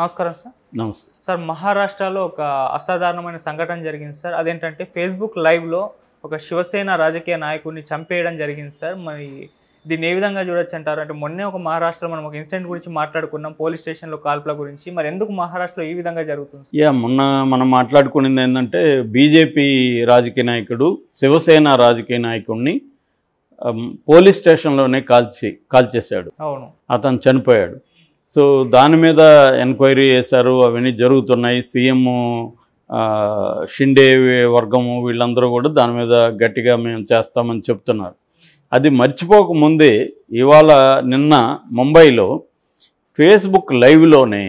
నమస్కారం సార్. నమస్తే సార్, మహారాష్ట్రలో ఒక అసాధారణమైన సంఘటన జరిగింది సార్. అదేంటంటే ఫేస్బుక్ లైవ్లో ఒక శివసేన రాజకీయ నాయకుడిని చంపేయడం జరిగింది సార్. మరి దీన్ని ఏ విధంగా చూడొచ్చు అంటారు? అంటే మొన్నే ఒక మహారాష్ట్రలో మనం ఒక ఇన్సిడెంట్ గురించి మాట్లాడుకున్నాం, పోలీస్ స్టేషన్లో కాల్పుల గురించి. మరి ఎందుకు మహారాష్ట్రలో ఈ విధంగా జరుగుతుంది? మొన్న మనం మాట్లాడుకునేది ఏంటంటే బీజేపీ రాజకీయ నాయకుడు శివసేన రాజకీయ నాయకుడిని పోలీస్ స్టేషన్లోనే కాల్చేశాడు. అవును, అతను చనిపోయాడు. సో దాని మీద ఎంక్వైరీ చేశారు, అవన్నీ జరుగుతున్నాయి. సీఎం షిండే వర్గము వీళ్ళందరూ కూడా దాని మీద గట్టిగా మేము చేస్తామని చెప్తున్నారు. అది మర్చిపోకముందే నిన్న ముంబైలో ఫేస్బుక్ లైవ్లోనే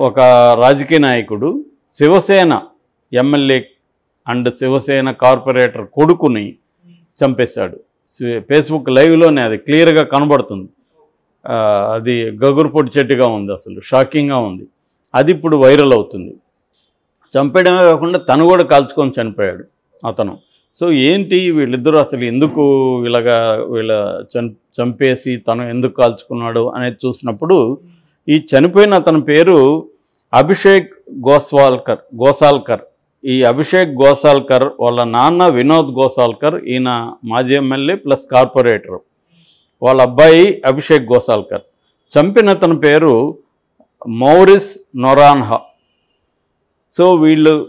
ఒక రాజకీయ నాయకుడు Shiv Sena MLA and Shiv Sena corporator కొడుకుని చంపేశాడు. ఫేస్బుక్ లైవ్లోనే అది క్లియర్గా కనబడుతుంది. అది గగురుపొడి చెట్టుగా ఉంది, అసలు షాకింగ్గా ఉంది. అది ఇప్పుడు వైరల్ అవుతుంది. చంపేయడమే కాకుండా తను కూడా కాల్చుకొని చనిపోయాడు అతను. సో ఏంటి వీళ్ళిద్దరూ అసలు ఎందుకు వీళ్ళ చంపేసి తను ఎందుకు కాల్చుకున్నాడు అనేది చూసినప్పుడు ఈ చనిపోయిన అతని పేరు అభిషేక్ గోసాల్కర్. ఈ అభిషేక్ గోసాల్కర్ వాళ్ళ నాన్న వినోద్ గోసాల్కర్, ఈయన మాజీ ఎమ్మెల్యే ప్లస్ కార్పొరేటర్. వాళ్ళ అబ్బాయి అభిషేక్ గోసాల్కర్. చంపిన అతని పేరు మౌరిస్ నొరాన్హా. సో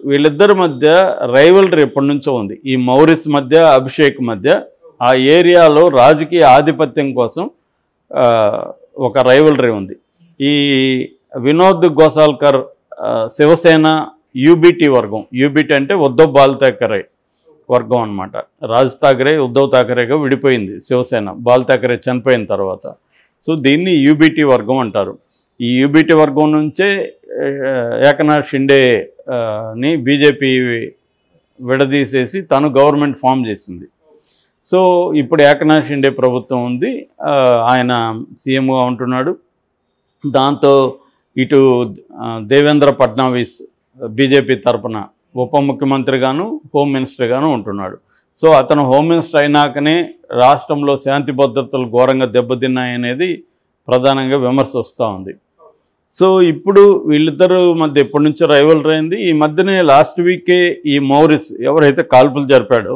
వీళ్ళిద్దరి మధ్య రైవల్రీ ఎప్పటి నుంచో ఉంది. ఈ మౌరిస్ మధ్య అభిషేక్ మధ్య ఆ ఏరియాలో రాజకీయ ఆధిపత్యం కోసం ఒక రైవల్రీ ఉంది. ఈ వినోద్ గోసాల్కర్ శివసేన యూబీటీ వర్గం. యూబీటీ అంటే ఉద్ధవ్ బాల్ ఠాకరే వర్గం అనమాట. రాజ్ ఠాకరే ఉద్ధవ్ ఠాకరేగా విడిపోయింది శివసేన, బాల్ ఠాకరే చనిపోయిన తర్వాత. సో దీన్ని యూబీటీ వర్గం అంటారు. ఈ యూబీటీ వర్గం నుంచే ఏకనాథ్ షిండేని బీజేపీ విడదీసేసి తను గవర్నమెంట్ ఫామ్ చేసింది. సో ఇప్పుడు ఏకనాథ్ షిండే ప్రభుత్వం ఉంది, ఆయన సీఎంగా ఉంటున్నాడు. దాంతో ఇటు దేవేంద్ర ఫడ్నవీస్ బీజేపీ తరపున ఉప ముఖ్యమంత్రిగాను హోమ్ మినిస్టర్గాను ఉంటున్నాడు. సో అతను హోమ్ మినిస్టర్ అయినాకనే రాష్ట్రంలో శాంతి భద్రతలు ఘోరంగా దెబ్బతిన్నాయనేది ప్రధానంగా విమర్శ వస్తూ ఉంది. సో ఇప్పుడు వీళ్ళిద్దరు మధ్య ఎప్పటి నుంచో రైవల్రీ అయింది. ఈ మధ్యనే లాస్ట్ వీకే ఈ మౌరిస్ ఎవరైతే కాల్పులు జరిపాడో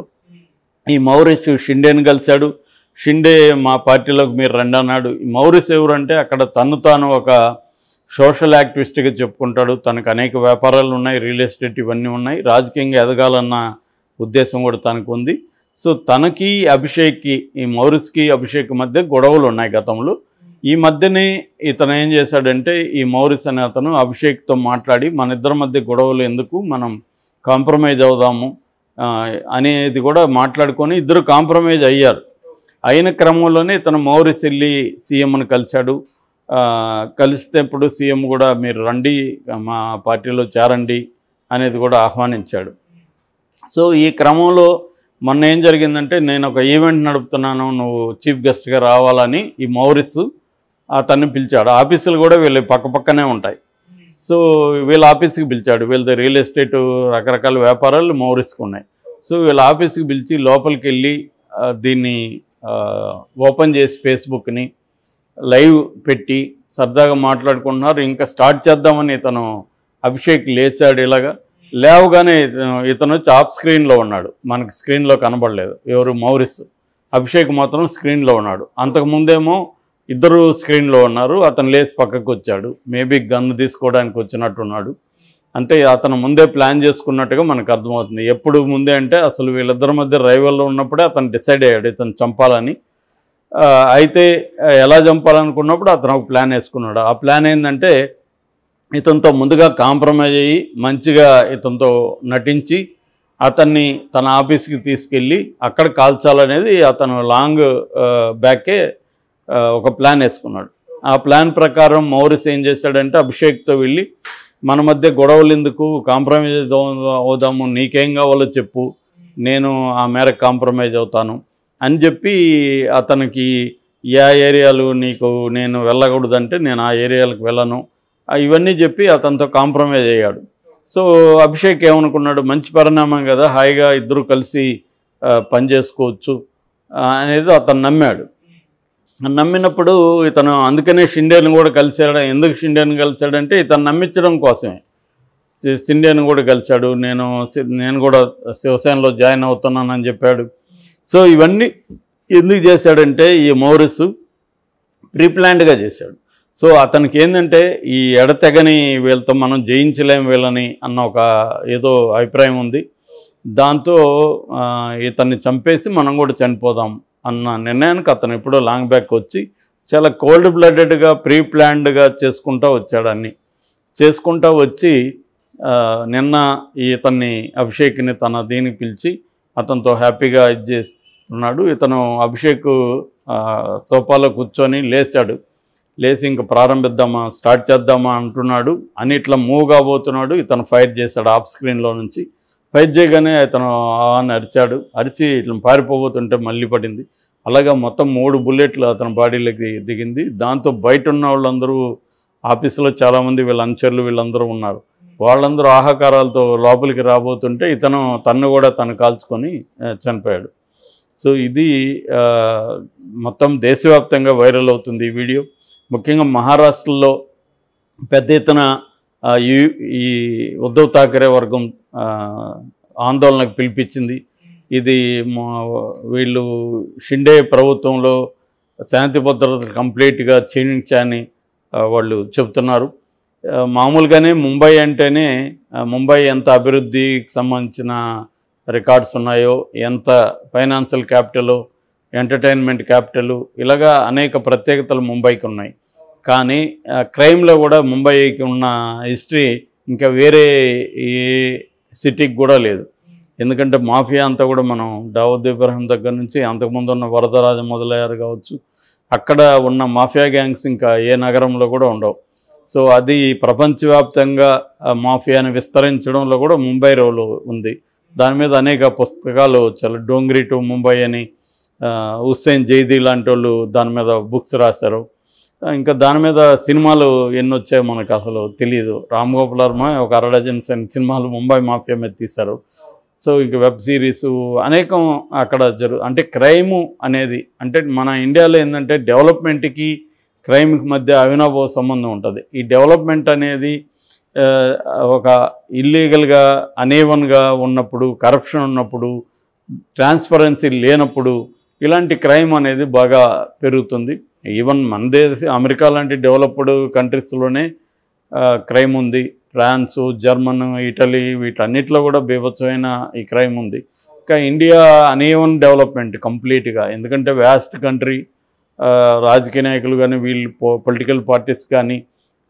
ఈ మౌరిస్ షిండేని కలిశాడు. షిండే మా పార్టీలోకి మీరు రండి అన్నాడు. ఈ మౌరిస్ ఎవరంటే అక్కడ తాను ఒక సోషల్ యాక్టివిస్ట్గా చెప్పుకుంటాడు. తనకు అనేక వ్యాపారాలు ఉన్నాయి, రియల్ ఎస్టేట్ ఇవన్నీ ఉన్నాయి. రాజకీయంగా ఎదగాలన్న ఉద్దేశం కూడా తనకు ఉంది. సో తనకి అభిషేక్కి, ఈ మౌరిస్కి అభిషేక్ మధ్య గొడవలు ఉన్నాయి గతంలో. ఈ మధ్యనే ఇతను ఏం చేశాడంటే ఈ మౌరిస్ అనే అతను అభిషేక్తో మాట్లాడి మన ఇద్దరి మధ్య గొడవలు ఎందుకు, మనం కాంప్రమైజ్ అవుదాము అనేది కూడా మాట్లాడుకొని ఇద్దరు కాంప్రమైజ్ అయ్యారు. అయిన క్రమంలోనే ఇతను మౌరిస్ వెళ్ళి సీఎంను కలిశాడు. కలిస్తే ఇప్పుడు సీఎం కూడా మీరు రండి మా పార్టీలో చేరండి అనేది కూడా ఆహ్వానించాడు. సో ఈ క్రమంలో మొన్న ఏం జరిగిందంటే నేను ఒక ఈవెంట్ నడుపుతున్నాను, నువ్వు చీఫ్ గెస్ట్గా రావాలని ఈ మౌరిస్ అతన్ని పిలిచాడు. ఆఫీసులు కూడా వీళ్ళు పక్కపక్కనే ఉంటాయి. సో వీళ్ళ ఆఫీస్కి పిలిచాడు. వీళ్ళది రియల్ ఎస్టేట్ రకరకాల వ్యాపారాలు మౌరిస్కి ఉన్నాయి. సో వీళ్ళ ఆఫీస్కి పిలిచి లోపలికి వెళ్ళి దీన్ని ఓపెన్ చేసి ఫేస్బుక్ని లైవ్ పెట్టి సరదాగా మాట్లాడుకుంటున్నారు. ఇంకా స్టార్ట్ చేద్దామని ఇతను అభిషేక్ లేచాడు. లేవగానే ఇతను వచ్చి ఆఫ్ స్క్రీన్లో ఉన్నాడు, మనకి స్క్రీన్లో కనబడలేదు. ఎవరు మౌరిస్, అభిషేక్ మాత్రం స్క్రీన్లో ఉన్నాడు. అంతకుముందేమో ఇద్దరు స్క్రీన్లో ఉన్నారు. అతను లేచి పక్కకు వచ్చాడు, మేబీ గన్ను తీసుకోవడానికి వచ్చినట్టున్నాడు. అంటే అతను ముందే ప్లాన్ చేసుకున్నట్టుగా మనకు అర్థమవుతుంది. ఎప్పుడు ముందే అంటే అసలు వీళ్ళిద్దరి మధ్య రైవల్లో ఉన్నప్పుడే అతను డిసైడ్ అయ్యాడు ఇతను చంపాలని. అయితే ఎలా చంపాలనుకున్నప్పుడు అతను ఒక ప్లాన్ వేసుకున్నాడు. ఆ ప్లాన్ ఏంటంటే ఇతనితో ముందుగా కాంప్రమైజ్ అయ్యి మంచిగా ఇతనితో నటించి అతన్ని తన ఆఫీస్కి తీసుకెళ్ళి అక్కడ కాల్చాలనేది అతను లాంగ్ బ్యాకే ఒక ప్లాన్ వేసుకున్నాడు. ఆ ప్లాన్ ప్రకారం మౌరిస్ ఏం చేశాడంటే అభిషేక్తో వెళ్ళి మన మధ్య గొడవలు ఎందుకు, కాంప్రమైజ్ అవుదాము, నీకేం కావాలో చెప్పు, నేను ఆ మేరకు కాంప్రమైజ్ అవుతాను అని చెప్పి అతనికి ఏ ఏరియాలు నీకు నేను వెళ్ళకూడదంటే నేను ఆ ఏరియాలకు వెళ్ళను ఇవన్నీ చెప్పి అతనితో కాంప్రమైజ్ అయ్యాడు. సో అభిషేక్ ఏమనుకున్నాడు, మంచి పరిణామం కదా, హాయిగా ఇద్దరు కలిసి పని చేసుకోవచ్చు అనేది అతను నమ్మాడు. నమ్మినప్పుడు ఇతను అందుకనే షిండేని కూడా కలిశాడు. ఎందుకు షిండేని కలిశాడంటే ఇతను నమ్మించడం కోసమే షిండేని కూడా కలిశాడు. నేను కూడా శివసేనలో జాయిన్ అవుతున్నానని చెప్పాడు. సో ఇవన్నీ ఎందుకు చేశాడంటే ఈ మౌరిస్ ప్రీప్లాన్డ్గా చేశాడు. సో అతనికి ఏంటంటే ఈ ఎడతెగని వీళ్ళతో మనం జయించలేం వీళ్ళని అన్న ఒక ఏదో అభిప్రాయం ఉంది. దాంతో ఇతన్ని చంపేసి మనం కూడా చనిపోదాం అన్న నిర్ణయానికి అతను ఎప్పుడో లాంగ్ బ్యాక్ వచ్చి చాలా కోల్డ్ బ్లడెడ్గా ప్రీప్లాన్డ్గా చేసుకుంటూ వచ్చాడు. అన్నీ చేసుకుంటూ వచ్చి నిన్న ఇతన్ని అభిషేక్ని తన దీనికి పిలిచి అతనితో హ్యాపీగా ఇది చేస్తున్నాడు. ఇతను అభిషేక్ సోఫాలో కూర్చొని లేచాడు. లేచి ఇంక ప్రారంభిద్దామా స్టార్ట్ చేద్దామా అంటున్నాడు అని ఇట్లా మూవ్ కాబోతున్నాడు. ఇతను ఫైర్ చేశాడు ఆఫ్ స్క్రీన్లో నుంచి. ఫైర్ చేయగానే ఇతను అని అరిచి ఇట్లా పారిపోబోతుంటే మళ్ళీ పడింది. అలాగా మొత్తం 3 బుల్లెట్లు అతని బాడీలోకి దిగింది. దాంతో బయట ఉన్న వాళ్ళందరూ ఆఫీసులో చాలామంది వీళ్ళ అనుచరులు వీళ్ళందరూ ఉన్నారు. వాళ్ళందరూ ఆహాకారాలతో లోపలికి రాబోతుంటే తన్ను కూడా తను కాల్చుకొని చనిపోయాడు. సో ఇది మొత్తం దేశవ్యాప్తంగా వైరల్ అవుతుంది ఈ వీడియో. ముఖ్యంగా మహారాష్ట్రలో పెద్ద ఎత్తున ఈ ఉద్ధవ్ ఠాకరే వర్గం ఆందోళనకు పిలిపించింది. ఇది వీళ్ళు షిండే ప్రభుత్వంలో శాంతి భద్రతలు కంప్లీట్గా క్షీణించాయని వాళ్ళు చెబుతున్నారు. మామూలుగానే ముంబై అంటేనే ముంబై ఎంత అభివృద్ధికి సంబంధించిన రికార్డ్స్ ఉన్నాయో, ఎంత ఫైనాన్షియల్ క్యాపిటల్, ఎంటర్టైన్మెంట్ క్యాపిటల్, ఇలాగా అనేక ప్రత్యేకతలు ముంబైకి ఉన్నాయి. కానీ క్రైమ్లో కూడా ముంబైకి ఉన్న హిస్టరీ ఇంకా వేరే ఏ సిటీకి కూడా లేదు. ఎందుకంటే మాఫియా అంతా కూడా మనం దావూద్ ఇబ్రాహిం దగ్గర నుంచి అంతకుముందు ఉన్న వరదరాజ మొదలయ్యారు కావచ్చు, అక్కడ ఉన్న మాఫియా గ్యాంగ్స్ ఇంకా ఏ నగరంలో కూడా ఉండవు. సో అది ప్రపంచవ్యాప్తంగా మాఫియాని విస్తరించడంలో కూడా ముంబై రోలు ఉంది. దాని మీద అనేక పుస్తకాలు చాలా డోంగ్రీ టు ముంబై అని హుస్సేన్ జైదీ లాంటి వాళ్ళు దాని మీద బుక్స్ రాశారు. ఇంకా దాని మీద సినిమాలు ఎన్ని వచ్చాయో మనకు అసలు తెలియదు. రామ్ గోపాల్ వర్మ ఒక 6 డజన్ సినిమాలు ముంబై మాఫియా మీద తీశారు. సో ఇంక వెబ్ సిరీస్ అనేకం అక్కడ అంటే క్రైము అనేది అంటే మన ఇండియాలో ఏంటంటే డెవలప్మెంట్కి క్రైమ్కి మధ్య అవినాభావ సంబంధం ఉంటుంది. ఈ డెవలప్మెంట్ అనేది ఒక ఇల్లీగల్గా అనేవన్గా ఉన్నప్పుడు, కరప్షన్ ఉన్నప్పుడు, ట్రాన్స్పరెన్సీ లేనప్పుడు ఇలాంటి క్రైమ్ అనేది బాగా పెరుగుతుంది. ఈవెన్ మన అమెరికా లాంటి డెవలప్డ్ కంట్రీస్లోనే క్రైమ్ ఉంది. ఫ్రాన్స్, జర్మన్, ఇటలీ వీటన్నిటిలో కూడా బీభత్సమైన ఈ క్రైమ్ ఉంది. ఇంకా ఇండియా అనేవన్ డెవలప్మెంట్ కంప్లీట్గా, ఎందుకంటే వ్యాస్ట్ కంట్రీ, రాజకీయ నాయకులు కానీ వీళ్ళు పొలిటికల్ పార్టీస్ కానీ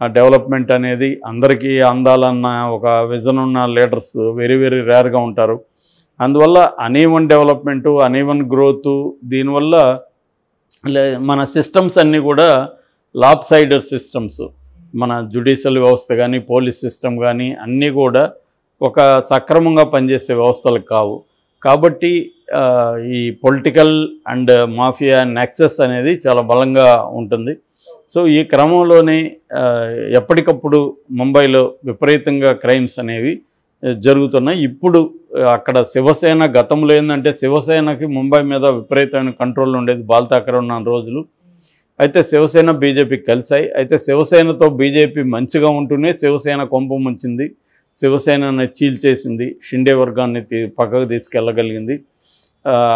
ఆ డెవలప్మెంట్ అనేది అందరికీ అందాలన్న ఒక విజన్ ఉన్న లీడర్స్ వెరీ వెరీ రేర్గా ఉంటారు. అందువల్ల అనేవన్ డెవలప్మెంటు, అనేవన్ గ్రోత్, దీనివల్ల మన సిస్టమ్స్ అన్నీ కూడా లాప్ సైడెడ్ సిస్టమ్స్, మన జ్యుడిషియల్ వ్యవస్థ కానీ పోలీస్ సిస్టమ్ కానీ అన్నీ కూడా ఒక సక్రమంగా పనిచేసే వ్యవస్థలు కావు. కాబట్టి ఈ పొలిటికల్ అండ్ మాఫియా నెక్సెస్ అనేది చాలా బలంగా ఉంటుంది. సో ఈ క్రమంలోనే ఎప్పటికప్పుడు ముంబైలో విపరీతంగా క్రైమ్స్ అనేవి జరుగుతున్నాయి. ఇప్పుడు అక్కడ శివసేన గతంలో ఏంటంటే శివసేనకి ముంబై మీద విపరీతమైన కంట్రోల్ ఉండేది బాల్ ఠాకరే ఉన్న రోజులు. అయితే శివసేన బీజేపీ కలిసాయి. అయితే శివసేనతో బీజేపీ మంచిగా ఉంటూనే శివసేన కొంప ముంచింది, శివసేనని చీల్చేసింది, షిండే వర్గాన్ని పక్కకు తీసుకెళ్ళగలిగింది.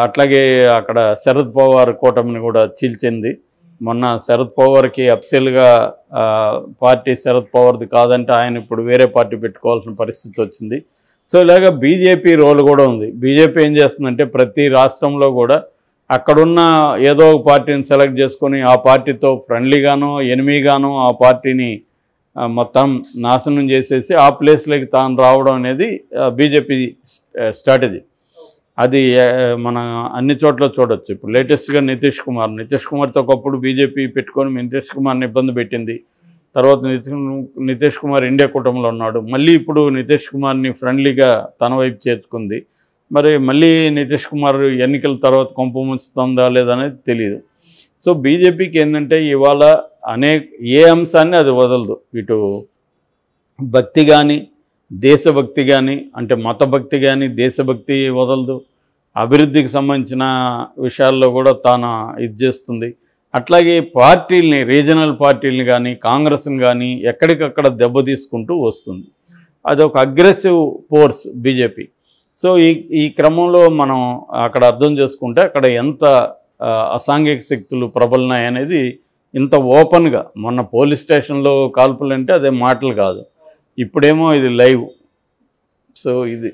అట్లాగే అక్కడ శరద్ పవార్ కూటమిని కూడా చీల్చింది. మొన్న శరద్ పవార్కి అఫీషియల్గా పార్టీ శరద్ పవార్ది కాదంటే ఆయన ఇప్పుడు వేరే పార్టీ పెట్టుకోవాల్సిన పరిస్థితి వచ్చింది. సో ఇలాగ బీజేపీ రోల్ కూడా ఉంది. బీజేపీ ఏం చేస్తుందంటే ప్రతి రాష్ట్రంలో కూడా అక్కడున్న ఏదో ఒక పార్టీని సెలెక్ట్ చేసుకొని ఆ పార్టీతో ఫ్రెండ్లీగానో ఎనిమీగానో ఆ పార్టీని మొత్తం నాశనం చేసేసి ఆ ప్లేస్లోకి తాను రావడం అనేది బీజేపీ స్ట్రాటజీ. అది మన అన్ని చోట్ల చూడొచ్చు. ఇప్పుడు లేటెస్ట్గా నితీష్ కుమార్తో ఒకప్పుడు బీజేపీ పెట్టుకొని నితీష్ కుమార్ని ఇబ్బంది పెట్టింది. తర్వాత నితీష్ కుమార్ ఇండియా కూటమిలో ఉన్నాడు. మళ్ళీ ఇప్పుడు నితీష్ కుమార్ని ఫ్రెండ్లీగా తన వైపు చేర్చుకుంది. మరి మళ్ళీ నితీష్ కుమార్ ఎన్నికల తర్వాత కొంప ముంచుతుందా లేదనేది తెలియదు. సో బీజేపీకి ఏంటంటే ఇవాళ ఏ అంశాన్ని అది వదలదు. ఇటు భక్తి కానీ దేశభక్తి కానీ, అంటే మతభక్తి కానీ దేశభక్తి వదలదు. అభివృద్ధికి సంబంధించిన విషయాల్లో కూడా తాను ఇది చేస్తుంది. అట్లాగే పార్టీల్ని, రీజనల్ పార్టీలని కానీ కాంగ్రెస్ని కానీ ఎక్కడికక్కడ దెబ్బతీసుకుంటూ వస్తుంది. అదొక అగ్రెసివ్ ఫోర్స్ బీజేపీ. సో ఈ క్రమంలో మనం అక్కడ అర్థం చేసుకుంటే అక్కడ ఎంత అసాంఘిక శక్తులు ప్రబలినాయి అనేది ఇంత ఓపెన్గా, మొన్న పోలీస్ స్టేషన్లో కాల్పులు అంటే అదే మాటలు కాదు, ఇప్పుడేమో ఇది లైవ్. సో ఇది